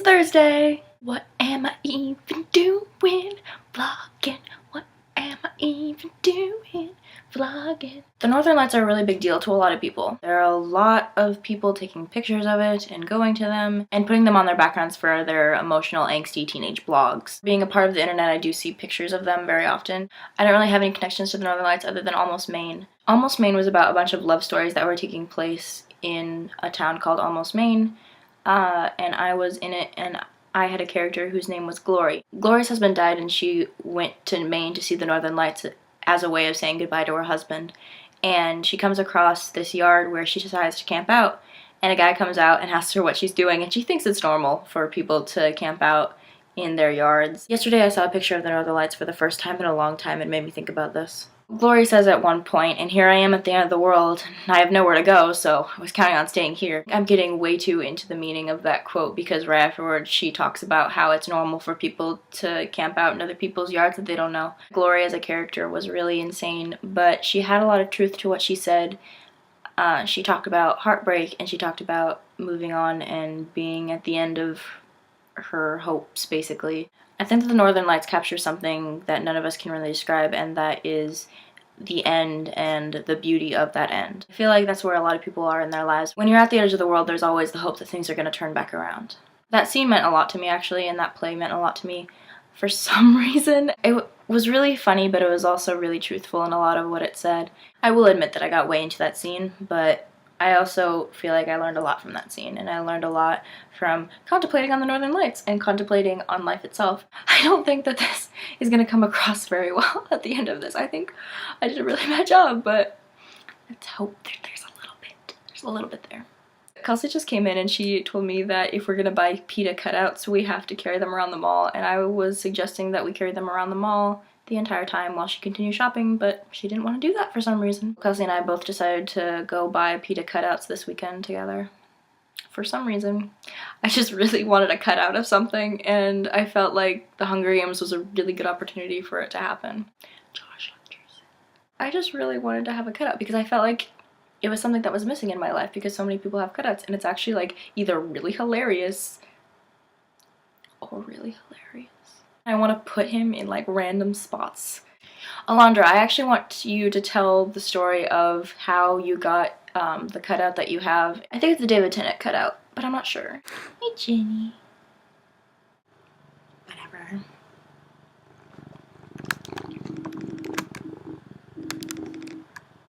Thursday. What am I even doing? Vlogging. What am I even doing? Vlogging. The Northern Lights are a really big deal to a lot of people. There are a lot of people taking pictures of it and going to them and putting them on their backgrounds for their emotional, angsty teenage blogs. Being a part of the internet, I do see pictures of them very often. I don't really have any connections to the Northern Lights other than Almost Maine. Almost Maine was about a bunch of love stories that were taking place in a town called Almost Maine. And I was in it, and I had a character whose name was Glory. Glory's husband died, and she went to Maine to see the Northern Lights as a way of saying goodbye to her husband. And she comes across this yard where she decides to camp out, and a guy comes out and asks her what she's doing, and she thinks it's normal for people to camp out in their yards. Yesterday I saw a picture of the Northern Lights for the first time in a long time and made me think about this. Glory says at one point, and here I am at the end of the world, and I have nowhere to go, so I was counting on staying here. I'm getting way too into the meaning of that quote because right afterwards she talks about how it's normal for people to camp out in other people's yards that they don't know. Glory as a character was really insane, but she had a lot of truth to what she said. She talked about heartbreak, and she talked about moving on and being at the end of her hopes, basically. I think that the Northern Lights capture something that none of us can really describe, and that is the end and the beauty of that end. I feel like that's where a lot of people are in their lives. When you're at the edge of the world, there's always the hope that things are going to turn back around. That scene meant a lot to me, actually, and that play meant a lot to me for some reason. It was really funny, but it was also really truthful in a lot of what it said. I will admit that I got way into that scene, but I also feel like I learned a lot from that scene, and I learned a lot from contemplating on the Northern Lights and contemplating on life itself. I don't think that this is going to come across very well at the end of this. I think I did a really bad job, but let's hope there's a little bit there. Kelsey just came in and she told me that if we're going to buy Peeta cutouts, we have to carry them around the mall, and I was suggesting that we carry them around the mall the entire time while she continued shopping, but she didn't want to do that for some reason. Kelsey and I both decided to go buy Peeta cutouts this weekend together. For some reason, I just really wanted a cutout of something, and I felt like the Hunger Games was a really good opportunity for it to happen. Josh Hunter's. I just really wanted to have a cutout because I felt like it was something that was missing in my life because so many people have cutouts, and it's actually like either really hilarious or really hilarious. I want to put him in like random spots. Alondra, I actually want you to tell the story of how you got the cutout that you have. I think it's the David Tennant cutout, but I'm not sure. Hey, Jenny.